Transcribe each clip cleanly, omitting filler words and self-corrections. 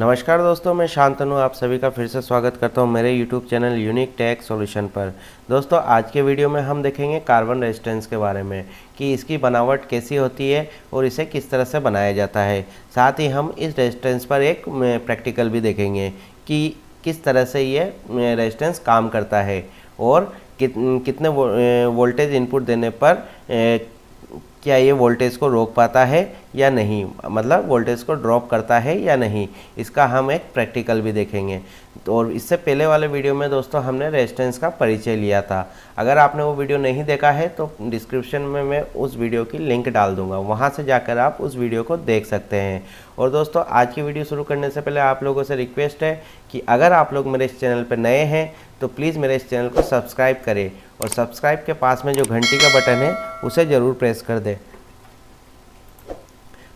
नमस्कार दोस्तों, मैं शांतनु आप सभी का फिर से स्वागत करता हूं मेरे YouTube channel unique tech solution पर। दोस्तों आज के वीडियो में हम देखेंगे कार्बन रेजिस्टेंस के बारे में कि इसकी बनावट कैसी होती है और इसे किस तरह से बनाया जाता है। साथ ही हम इस रेजिस्टेंस पर एक प्रैक्टिकल भी देखेंगे कि किस तरह से ये रेजिस्टेंस काम करता है और कितने वोल्टेज इनपुट देने पर क्या ये वोल्टेज को रोक पाता है या नहीं, मतलब वोल्टेज को ड्रॉप करता है या नहीं। इसका हम एक प्रैक्टिकल भी देखेंगे। तो और इससे पहले वाले वीडियो में दोस्तों हमने रेजिस्टेंस का परिचय लिया था। अगर आपने वो वीडियो नहीं देखा है तो डिस्क्रिप्शन में मैं उस वीडियो की लिंक डाल दूंगा, वहाँ से जाकर आप उस वीडियो को देख सकते हैं। और दोस्तों आज की वीडियो शुरू करने से पहले आप लोगों से रिक्वेस्ट है कि अगर आप लोग मेरे इस चैनल पर नए हैं तो प्लीज़ मेरे इस चैनल को सब्सक्राइब करें और सब्सक्राइब के पास में जो घंटी का बटन है उसे ज़रूर प्रेस कर दें,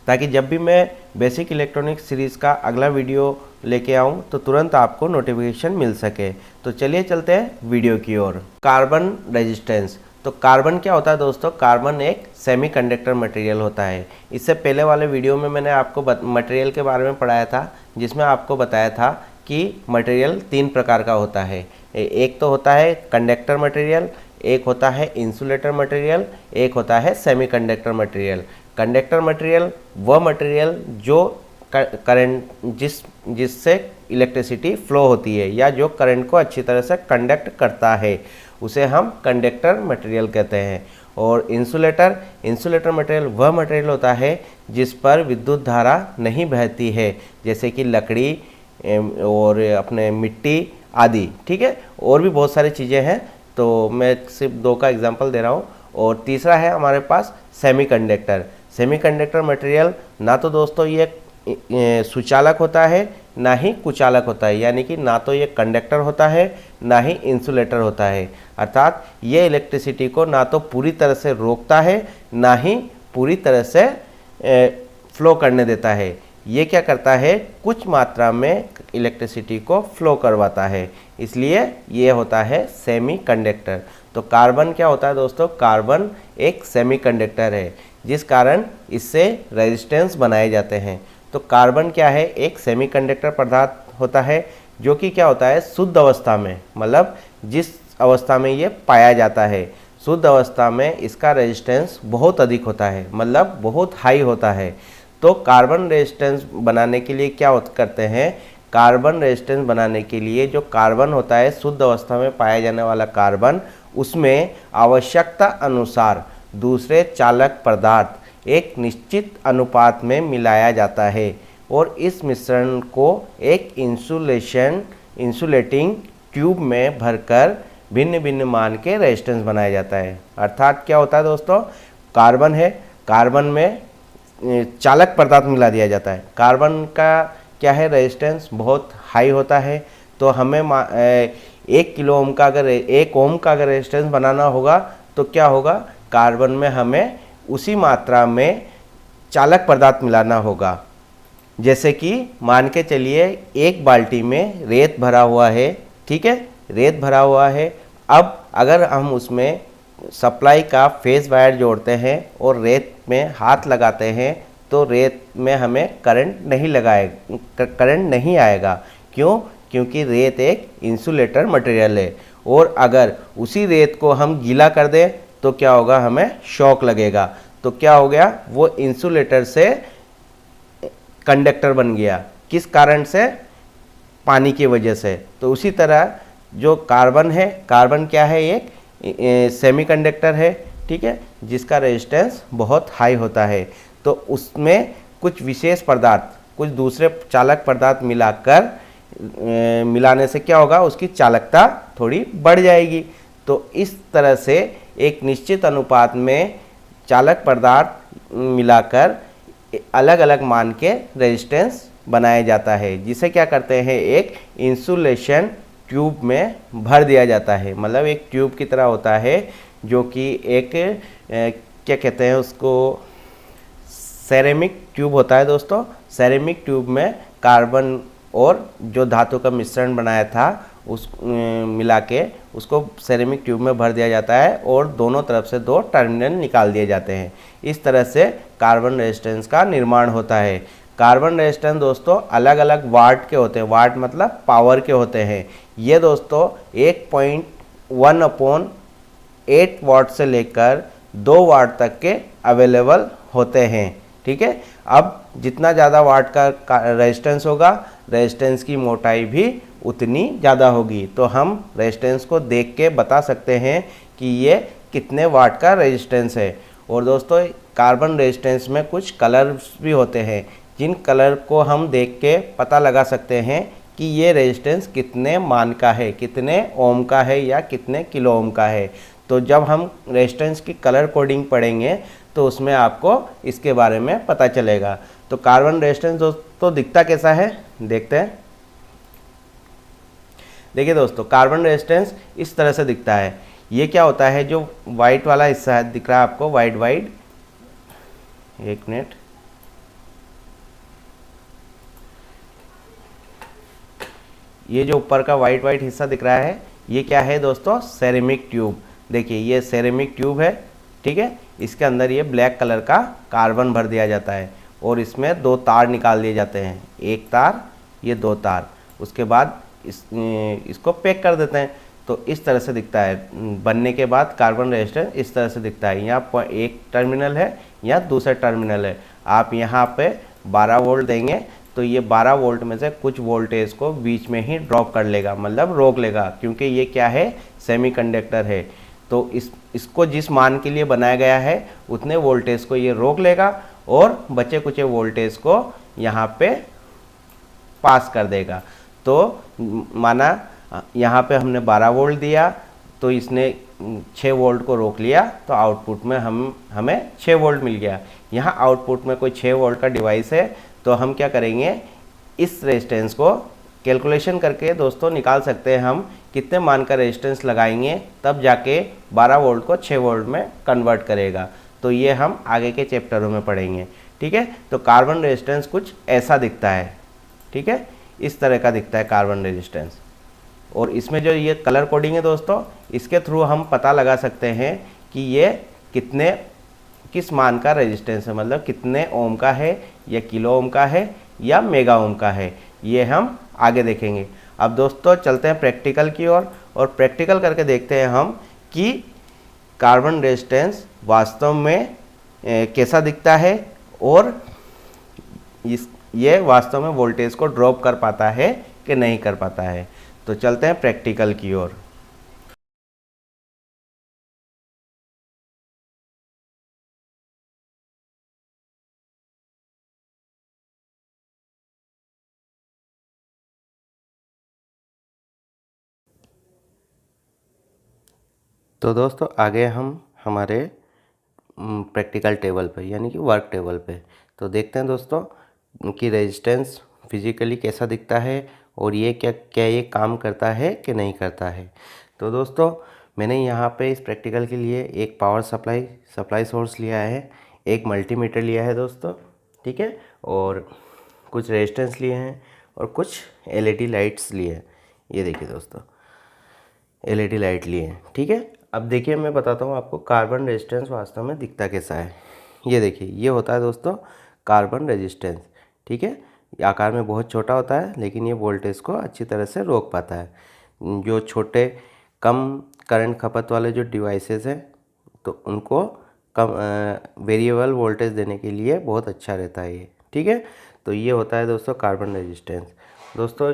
ताकि जब भी मैं बेसिक इलेक्ट्रॉनिक्स सीरीज़ का अगला वीडियो लेके आऊँ तो तुरंत आपको नोटिफिकेशन मिल सके। तो चलिए चलते हैं वीडियो की ओर। Carbon resistance. तो कार्बन क्या होता है दोस्तों? कार्बन एक सेमीकंडक्टर मटेरियल होता है। इससे पहले वाले वीडियो में मैंने आपको मटेरियल के बारे में पढ़ाया था, जिसमें आपको बताया था कि मटेरियल 3 प्रकार का होता है। एक तो होता है कंडक्टर मटेरियल, एक होता है इंसुलेटर मटेरियल, एक होता है सेमीकंडक्टर मटेरियल। कंडक्टर मटेरियल वह मटेरियल जो करंट जिससे इलेक्ट्रिसिटी फ्लो होती है या जो करंट को अच्छी तरह से कंडक्ट करता है, उसे हम कंडक्टर मटेरियल कहते हैं। और इंसुलेटर मटेरियल वह मटेरियल होता है जिस पर विद्युत धारा नहीं बहती है, जैसे कि लकड़ी और अपने मिट्टी आदि। ठीक है, और भी बहुत सारी चीज़ें हैं, तो मैं सिर्फ 2 का एग्जांपल दे रहा हूँ। और तीसरा है हमारे पास सेमीकंडक्टर मटेरियल। ना तो दोस्तों ये सुचालक होता है ना ही कुचालक होता है, यानी कि ना तो ये कंडक्टर होता है ना ही इंसुलेटर होता है। अर्थात ये इलेक्ट्रिसिटी को ना तो पूरी तरह से रोकता है ना ही पूरी तरह से फ्लो करने देता है। ये क्या करता है? कुछ मात्रा में इलेक्ट्रिसिटी को फ्लो करवाता है, इसलिए ये होता है सेमीकंडक्टर। तो कार्बन क्या होता है दोस्तों? कार्बन एक सेमीकंडक्टर है, जिस कारण इससे रेजिस्टेंस बनाए जाते हैं। तो कार्बन क्या है? एक सेमीकंडक्टर पदार्थ होता है जो कि क्या होता है? शुद्ध अवस्था में, मतलब जिस अवस्था में ये पाया जाता है, शुद्ध अवस्था में इसका रेजिस्टेंस बहुत अधिक होता है, मतलब बहुत हाई होता है। तो कार्बन रेजिस्टेंस बनाने के लिए क्या करते हैं? कार्बन रेजिस्टेंस बनाने के लिए जो कार्बन होता है, शुद्ध अवस्था में पाया जाने वाला कार्बन, उसमें आवश्यकता अनुसार दूसरे चालक पदार्थ एक निश्चित अनुपात में मिलाया जाता है और इस मिश्रण को एक इंसुलेटिंग ट्यूब में भरकर भिन्न भिन्न मान के रेजिस्टेंस बनाया जाता है। अर्थात क्या होता है दोस्तों? कार्बन है, कार्बन में चालक पदार्थ मिला दिया जाता है। कार्बन का क्या है? रेजिस्टेंस बहुत हाई होता है। तो हमें 1 किलो ओम का अगर 1 ओम का अगर रेजिस्टेंस बनाना होगा तो क्या होगा? कार्बन में हमें उसी मात्रा में चालक पदार्थ मिलाना होगा। जैसे कि मान के चलिए 1 बाल्टी में रेत भरा हुआ है, ठीक है, रेत भरा हुआ है। अब अगर हम उसमें सप्लाई का फेज वायर जोड़ते हैं और रेत में हाथ लगाते हैं तो रेत में हमें करंट नहीं आएगा। क्यों? क्योंकि रेत एक इंसुलेटर मटेरियल है। और अगर उसी रेत को हम गीला कर दें तो क्या होगा? हमें शॉक लगेगा। तो क्या हो गया? वो इंसुलेटर से कंडक्टर बन गया। किस कारण से? पानी की वजह से। तो उसी तरह जो कार्बन है, कार्बन क्या है? एक सेमीकंडक्टर है, ठीक है, जिसका रेजिस्टेंस बहुत हाई होता है। तो उसमें कुछ विशेष पदार्थ, कुछ दूसरे चालक पदार्थ मिलाने से क्या होगा? उसकी चालकता थोड़ी बढ़ जाएगी। तो इस तरह से एक निश्चित अनुपात में चालक पदार्थ मिलाकर अलग अलग मान के रेजिस्टेंस बनाया जाता है, जिसे क्या करते हैं? एक इंसुलेशन ट्यूब में भर दिया जाता है। मतलब एक ट्यूब की तरह होता है जो कि एक क्या कहते हैं उसको? सेरेमिक ट्यूब होता है दोस्तों। सेरेमिक ट्यूब में कार्बन और जो धातु का मिश्रण बनाया था उस मिला के उसको सेरेमिक ट्यूब में भर दिया जाता है और दोनों तरफ से 2 टर्मिनल निकाल दिए जाते हैं। इस तरह से कार्बन रेजिस्टेंस का निर्माण होता है। कार्बन रेजिस्टेंस दोस्तों अलग अलग वाट के होते हैं, वाट मतलब पावर के होते हैं। ये दोस्तों 1.1/8 वाट से लेकर 2 वाट तक के अवेलेबल होते हैं। ठीक है, अब जितना ज़्यादा वाट का रेजिस्टेंस होगा, रेजिस्टेंस की मोटाई भी उतनी ज़्यादा होगी। तो हम रेजिस्टेंस को देख के बता सकते हैं कि ये कितने वाट का रेजिस्टेंस है। और दोस्तों कार्बन रेजिस्टेंस में कुछ कलर्स भी होते हैं, जिन कलर को हम देख के पता लगा सकते हैं कि ये रेजिस्टेंस कितने मान का है, कितने ओम का है या कितने किलो ओम का है। तो जब हम रेजिस्टेंस की कलर कोडिंग पढ़ेंगे तो उसमें आपको इसके बारे में पता चलेगा। तो कार्बन रेजिस्टेंस दोस्तों दिखता कैसा है, देखते हैं। देखिए दोस्तों, कार्बन रेजिस्टेंस इस तरह से दिखता है। ये क्या होता है, जो वाइट वाला हिस्सा है दिख रहा है आपको, वाइट वाइट, एक मिनट, ये जो ऊपर का वाइट वाइट हिस्सा दिख रहा है, ये क्या है दोस्तों, सेरेमिक ट्यूब। देखिए ये सेरेमिक ट्यूब है, ठीक है। इसके अंदर ये ब्लैक कलर का कार्बन भर दिया जाता है और इसमें 2 तार निकाल दिए जाते हैं, एक तार, ये 2 तार। उसके बाद इसको पैक कर देते हैं। तो इस तरह से दिखता है बनने के बाद कार्बन रेजिस्टेंस, इस तरह से दिखता है। यहाँ एक टर्मिनल है, यहाँ दूसरा टर्मिनल है। आप यहाँ पे 12 वोल्ट देंगे तो ये 12 वोल्ट में से कुछ वोल्टेज को बीच में ही ड्रॉप कर लेगा, मतलब रोक लेगा, क्योंकि ये क्या है, सेमीकंडक्टर है। तो इसको जिस मान के लिए बनाया गया है उतने वोल्टेज को ये रोक लेगा और बचे कुचे वोल्टेज को यहाँ पे पास कर देगा। तो माना यहाँ पे हमने 12 वोल्ट दिया तो इसने 6 वोल्ट को रोक लिया, तो आउटपुट में हमें 6 वोल्ट मिल गया। यहाँ आउटपुट में कोई 6 वोल्ट का डिवाइस है, तो हम क्या करेंगे, इस रेजिस्टेंस को कैलकुलेशन करके दोस्तों निकाल सकते हैं हम कितने मान का रेजिस्टेंस लगाएंगे, तब जाके 12 वोल्ट को 6 वोल्ट में कन्वर्ट करेगा। तो ये हम आगे के चैप्टरों में पढ़ेंगे। ठीक है, तो कार्बन रेजिस्टेंस कुछ ऐसा दिखता है। ठीक है, इस तरह का दिखता है कार्बन रेजिस्टेंस। और इसमें जो ये कलर कोडिंग है दोस्तों, इसके थ्रू हम पता लगा सकते हैं कि ये किस मान का रेजिस्टेंस है, मतलब कितने ओम का है या किलो ओम का है या मेगा ओम का है, ये हम आगे देखेंगे। अब दोस्तों चलते हैं प्रैक्टिकल की ओर, और प्रैक्टिकल करके देखते हैं हम कि कार्बन रेजिस्टेंस वास्तव में कैसा दिखता है और ये वास्तव में वोल्टेज को ड्रॉप कर पाता है कि नहीं कर पाता है। तो चलते हैं प्रैक्टिकल की ओर। तो दोस्तों आगे हम हमारे प्रैक्टिकल टेबल पे, यानी कि वर्क टेबल पे, तो देखते हैं दोस्तों कि रेजिस्टेंस फिजिकली कैसा दिखता है और ये क्या ये काम करता है कि नहीं करता है। तो दोस्तों मैंने यहाँ पे इस प्रैक्टिकल के लिए एक पावर सप्लाई सोर्स लिया है, एक मल्टीमीटर लिया है दोस्तों, ठीक है, और कुछ रेजिस्टेंस लिए हैं और कुछ एलईडी लाइट्स लिए हैं। ये देखिए दोस्तों, एलईडी लाइट लिए हैं। ठीक है, अब देखिए मैं बताता हूँ आपको कार्बन रेजिस्टेंस वास्तव में दिखता कैसा है। ये देखिए, ये होता है दोस्तों कार्बन रेजिस्टेंस। ठीक है, आकार में बहुत छोटा होता है, लेकिन ये वोल्टेज को अच्छी तरह से रोक पाता है। जो छोटे कम करंट खपत वाले जो डिवाइसेस हैं, तो उनको कम वेरिएबल वोल्टेज देने के लिए बहुत अच्छा रहता है ये। ठीक है, तो ये होता है दोस्तों कार्बन रेजिस्टेंस। दोस्तों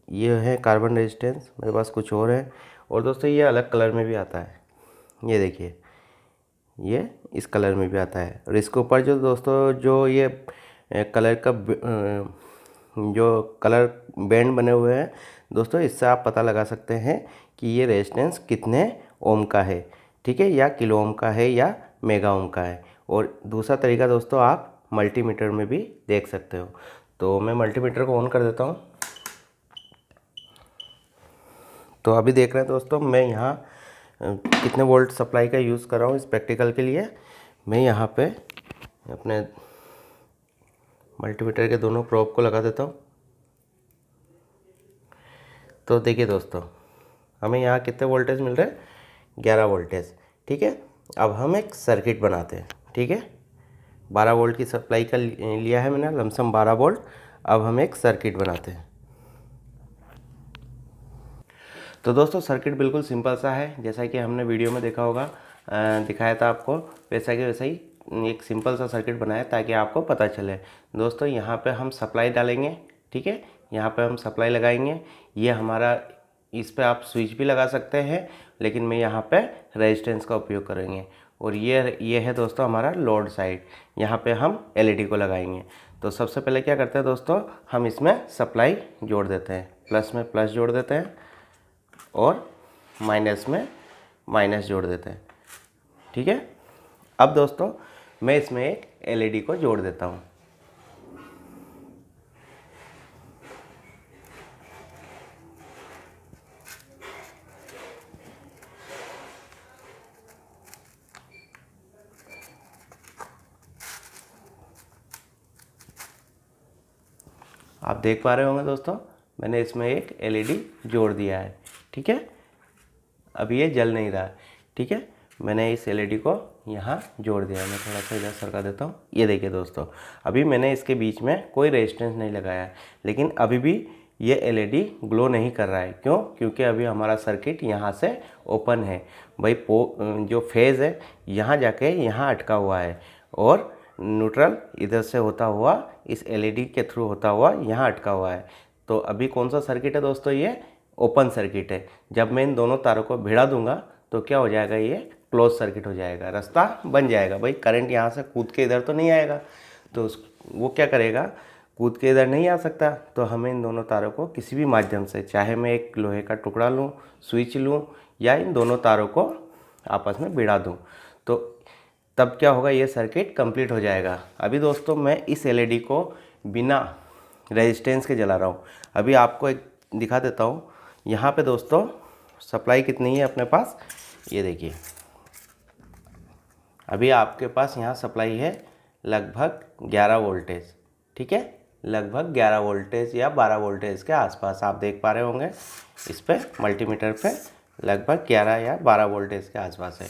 ये है कार्बन रेजिस्टेंस, मेरे पास कुछ और है, और दोस्तों ये अलग कलर में भी आता है। ये देखिए, ये इस कलर में भी आता है। और इसके ऊपर जो दोस्तों जो ये कलर का जो कलर बैंड बने हुए हैं दोस्तों, इससे आप पता लगा सकते हैं कि ये रेजिस्टेंस कितने ओम का है, ठीक है, या किलो ओम का है या मेगा ओम का है। और दूसरा तरीका दोस्तों आप मल्टीमीटर में भी देख सकते हो। तो मैं मल्टीमीटर को ऑन कर देता हूँ। तो अभी देख रहे हैं दोस्तों, मैं यहाँ कितने वोल्ट सप्लाई का यूज़ कर रहा हूँ इस प्रैक्टिकल के लिए। मैं यहाँ पे अपने मल्टीमीटर के दोनों प्रोब को लगा देता हूँ। तो देखिए दोस्तों, हमें यहाँ कितने वोल्टेज मिल रहे हैं, 11 वोल्टेज। ठीक है, अब हम एक सर्किट बनाते हैं। ठीक है, 12 वोल्ट की सप्लाई का लिया है मैंने, लमसम 12 वोल्ट। अब हम एक सर्किट बनाते हैं। तो दोस्तों सर्किट बिल्कुल सिंपल सा है, जैसा कि हमने वीडियो में देखा होगा, दिखाया था आपको, वैसा कि वैसा ही एक सिंपल सा सर्किट बनाया ताकि आपको पता चले। दोस्तों यहाँ पे हम सप्लाई डालेंगे, ठीक है, यहाँ पे हम सप्लाई लगाएंगे। ये हमारा, इस पे आप स्विच भी लगा सकते हैं, लेकिन मैं यहाँ पे रेजिस्टेंस का उपयोग करेंगे। और ये है दोस्तों हमारा लोड साइड, यहाँ पे हम एलईडी को लगाएंगे। तो सबसे पहले क्या करते हैं दोस्तों, हम इसमें सप्लाई जोड़ देते हैं, प्लस में प्लस जोड़ देते हैं और माइनस में माइनस जोड़ देते हैं, ठीक है। अब दोस्तों मैं इसमें एक एलईडी को जोड़ देता हूँ। आप देख पा रहे होंगे दोस्तों, मैंने इसमें एक एलईडी जोड़ दिया है, ठीक है। अभी ये जल नहीं रहा है, ठीक है। मैंने इस एलईडी को यहाँ जोड़ दिया है। मैं थोड़ा सा इधर सरका देता हूँ। ये देखिए दोस्तों, अभी मैंने इसके बीच में कोई रेजिस्टेंस नहीं लगाया है, लेकिन अभी भी ये एलईडी ग्लो नहीं कर रहा है। क्यों? क्योंकि अभी हमारा सर्किट यहाँ से ओपन है भाई। जो फेज़ है यहाँ जाके यहाँ अटका हुआ है और न्यूट्रल इधर से होता हुआ इस एलईडी के थ्रू होता हुआ यहाँ अटका हुआ है। तो अभी कौन सा सर्किट है दोस्तों? ये ओपन सर्किट है। जब मैं इन दोनों तारों को भिड़ा दूंगा तो क्या हो जाएगा, ये क्लोज सर्किट हो जाएगा, रास्ता बन जाएगा भाई। करंट यहाँ से कूद के इधर तो नहीं आएगा, तो वो क्या करेगा, कूद के इधर नहीं आ सकता। तो हमें इन दोनों तारों को किसी भी माध्यम से, चाहे मैं एक लोहे का टुकड़ा लूँ, स्विच लूँ, या इन दोनों तारों को आपस में भिड़ा दूँ, तो तब क्या होगा, ये सर्किट कंप्लीट हो जाएगा। अभी दोस्तों मैं इस एलईडी को बिना रेजिस्टेंस के जला रहा हूँ। अभी आपको एक दिखा देता हूँ। यहाँ पे दोस्तों सप्लाई कितनी है अपने पास, ये देखिए। अभी आपके पास यहाँ सप्लाई है लगभग 11 वोल्टेज, ठीक है, लगभग 11 वोल्टेज या 12 वोल्टेज के आसपास आप देख पा रहे होंगे। इस पे मल्टीमीटर पे लगभग 11 या 12 वोल्टेज के आसपास है।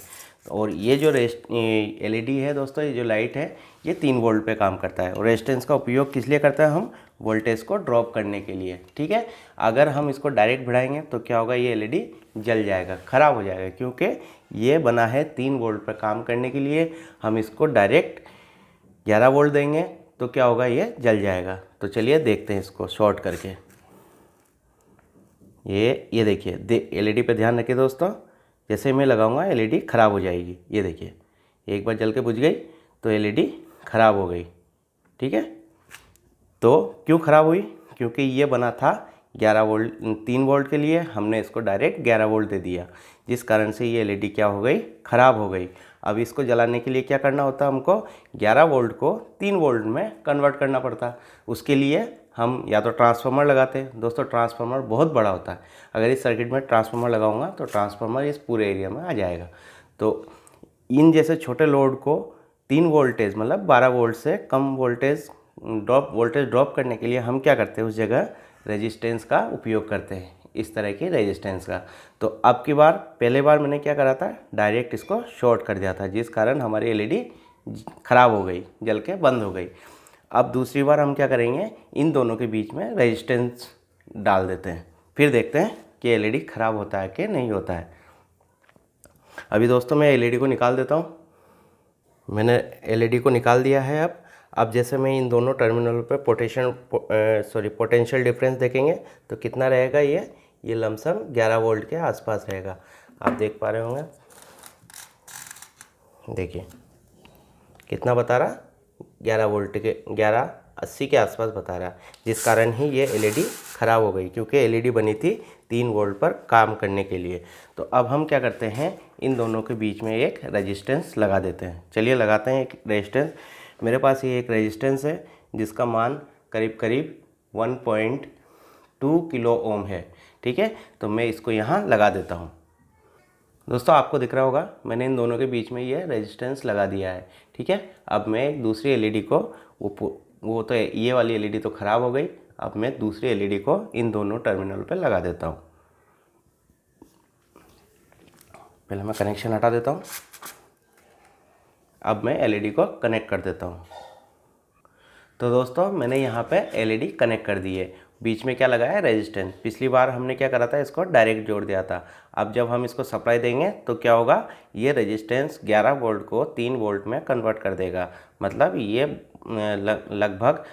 और ये जो एलईडी है दोस्तों, ये जो लाइट है, ये 3 वोल्ट पे काम करता है। और रेजिस्टेंस का उपयोग किस लिए करते हैं हम? वोल्टेज को ड्रॉप करने के लिए, ठीक है। अगर हम इसको डायरेक्ट बढ़ाएंगे तो क्या होगा, ये एलईडी जल जाएगा, ख़राब हो जाएगा, क्योंकि ये बना है 3 वोल्ट पर काम करने के लिए। हम इसको डायरेक्ट 11 वोल्ट देंगे तो क्या होगा, ये जल जाएगा। तो चलिए देखते हैं इसको शॉर्ट करके। ये देखिए, एलईडी पे ध्यान रखिए दोस्तों, जैसे मैं लगाऊंगा एलईडी ख़राब हो जाएगी। ये देखिए, एक बार जल के बुझ गई तो एलईडी ख़राब हो गई, ठीक है। तो क्यों ख़राब हुई? क्योंकि ये बना था 11 वोल्ट, 3 वोल्ट के लिए, हमने इसको डायरेक्ट 11 वोल्ट दे दिया, जिस कारण से ये एलईडी क्या हो गई, ख़राब हो गई। अब इसको जलाने के लिए क्या करना होता, हमको 11 वोल्ट को 3 वोल्ट में कन्वर्ट करना पड़ता। उसके लिए हम या तो ट्रांसफार्मर लगाते हैं। दोस्तों ट्रांसफार्मर बहुत बड़ा होता है, अगर इस सर्किट में ट्रांसफार्मर लगाऊंगा तो ट्रांसफार्मर इस पूरे एरिया में आ जाएगा। तो इन जैसे छोटे लोड को 3 वोल्टेज मतलब 12 वोल्ट से कम वोल्टेज ड्रॉप करने के लिए हम क्या करते हैं, उस जगह रेजिस्टेंस का उपयोग करते हैं, इस तरह की रेजिस्टेंस का। तो अब की बार, पहले बार मैंने क्या करा था, डायरेक्ट इसको शॉर्ट कर दिया था, जिस कारण हमारी एलईडी ख़राब हो गई, जल के बंद हो गई। अब दूसरी बार हम क्या करेंगे, इन दोनों के बीच में रेजिस्टेंस डाल देते हैं, फिर देखते हैं कि एलईडी ख़राब होता है कि नहीं होता है। अभी दोस्तों मैं एलईडी को निकाल देता हूँ। मैंने एलईडी को निकाल दिया है। अब जैसे मैं इन दोनों टर्मिनल पर पोटेंशियल डिफरेंस देखेंगे तो कितना रहेगा, ये लमसम 11 वोल्ट के आसपास रहेगा। आप देख पा रहे होंगे, देखिए कितना बता रहा, 11 वोल्ट के 1180 के आसपास बता रहा, जिस कारण ही ये एलईडी ख़राब हो गई, क्योंकि एलईडी बनी थी 3 वोल्ट पर काम करने के लिए। तो अब हम क्या करते हैं, इन दोनों के बीच में एक रेजिस्टेंस लगा देते हैं। चलिए लगाते हैं एक रेजिस्टेंस। मेरे पास ये एक रेजिस्टेंस है जिसका मान करीब करीब 1.2 किलो ओम है, ठीक है। तो मैं इसको यहाँ लगा देता हूँ। दोस्तों आपको दिख रहा होगा, मैंने इन दोनों के बीच में ये रेजिस्टेंस लगा दिया है, ठीक है। अब मैं एक दूसरी एलईडी को, वो तो ये वाली एलईडी तो ख़राब हो गई, अब मैं दूसरी एलईडी को इन दोनों टर्मिनल पर लगा देता हूँ। पहले मैं कनेक्शन हटा देता हूँ। अब मैं एलईडी को कनेक्ट कर देता हूँ। तो दोस्तों मैंने यहाँ पे एलईडी कनेक्ट कर दी है। बीच में क्या लगा है, रेजिस्टेंस। पिछली बार हमने क्या करा था, इसको डायरेक्ट जोड़ दिया था। अब जब हम इसको सप्लाई देंगे तो क्या होगा, ये रेजिस्टेंस 11 वोल्ट को 3 वोल्ट में कन्वर्ट कर देगा। मतलब ये लगभग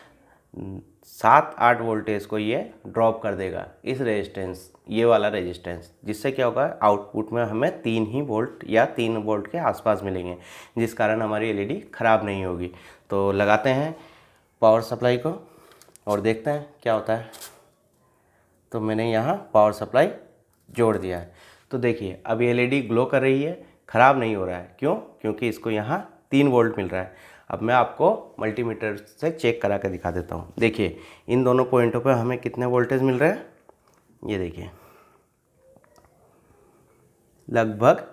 7-8 वोल्टेज को ये ड्रॉप कर देगा, इस रेजिस्टेंस, ये वाला रेजिस्टेंस। जिससे क्या होगा, आउटपुट में हमें 3 ही वोल्ट या 3 वोल्ट के आसपास मिलेंगे, जिस कारण हमारी एलईडी ख़राब नहीं होगी। तो लगाते हैं पावर सप्लाई को और देखते हैं क्या होता है। तो मैंने यहाँ पावर सप्लाई जोड़ दिया है। तो देखिए अब एलईडी ग्लो कर रही है, ख़राब नहीं हो रहा है। क्यों? क्योंकि इसको यहाँ 3 वोल्ट मिल रहा है। अब मैं आपको मल्टीमीटर से चेक करा कर दिखा देता हूँ। देखिए इन दोनों पॉइंटों पर हमें कितने वोल्टेज मिल रहे हैं, ये देखिए लगभग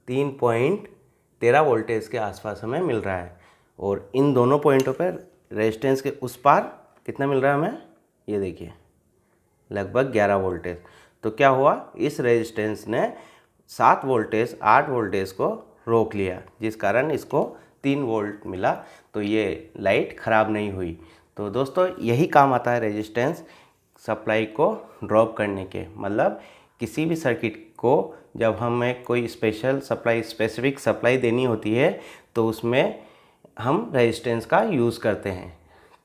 3.13 वोल्टेज के आसपास हमें मिल रहा है। और इन दोनों पॉइंटों पर रेजिस्टेंस के उस पार कितना मिल रहा है हमें, ये देखिए लगभग 11 वोल्टेज। तो क्या हुआ, इस रेजिस्टेंस ने 7 वोल्टेज 8 वोल्टेज को रोक लिया, जिस कारण इसको 3 वोल्ट मिला। तो ये लाइट ख़राब नहीं हुई। तो दोस्तों यही काम आता है रेजिस्टेंस सप्लाई को ड्रॉप करने के। मतलब किसी भी सर्किट को जब हमें कोई स्पेसिफिक सप्लाई देनी होती है तो उसमें हम रेजिस्टेंस का यूज़ करते हैं।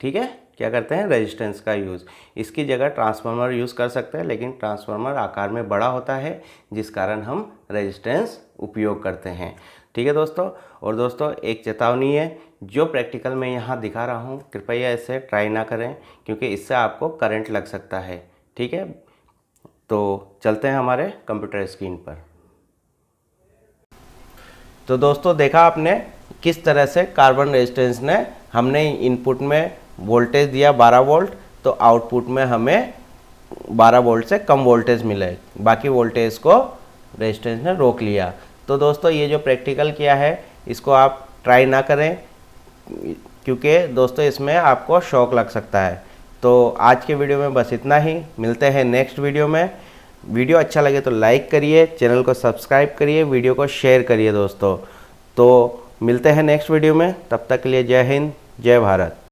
ठीक है, क्या करते हैं, रेजिस्टेंस का यूज़। इसकी जगह ट्रांसफार्मर यूज़ कर सकते हैं, लेकिन ट्रांसफार्मर आकार में बड़ा होता है, जिस कारण हम रेजिस्टेंस उपयोग करते हैं। ठीक है दोस्तों। और दोस्तों एक चेतावनी है, जो प्रैक्टिकल मैं यहाँ दिखा रहा हूँ कृपया इसे ट्राई ना करें, क्योंकि इससे आपको करंट लग सकता है। ठीक है, तो चलते हैं हमारे कंप्यूटर स्क्रीन पर। तो दोस्तों देखा आपने किस तरह से कार्बन रेजिस्टेंस ने, हमने इनपुट में वोल्टेज दिया 12 वोल्ट, तो आउटपुट में हमें 12 वोल्ट से कम वोल्टेज मिले, बाकी वोल्टेज को रेजिस्टेंस ने रोक लिया। तो दोस्तों ये जो प्रैक्टिकल किया है इसको आप ट्राई ना करें, क्योंकि दोस्तों इसमें आपको शॉक लग सकता है। तो आज के वीडियो में बस इतना ही, मिलते हैं नेक्स्ट वीडियो में। वीडियो अच्छा लगे तो लाइक करिए, चैनल को सब्सक्राइब करिए, वीडियो को शेयर करिए दोस्तों। तो मिलते हैं नेक्स्ट वीडियो में, तब तक के लिए जय हिंद, जय भारत।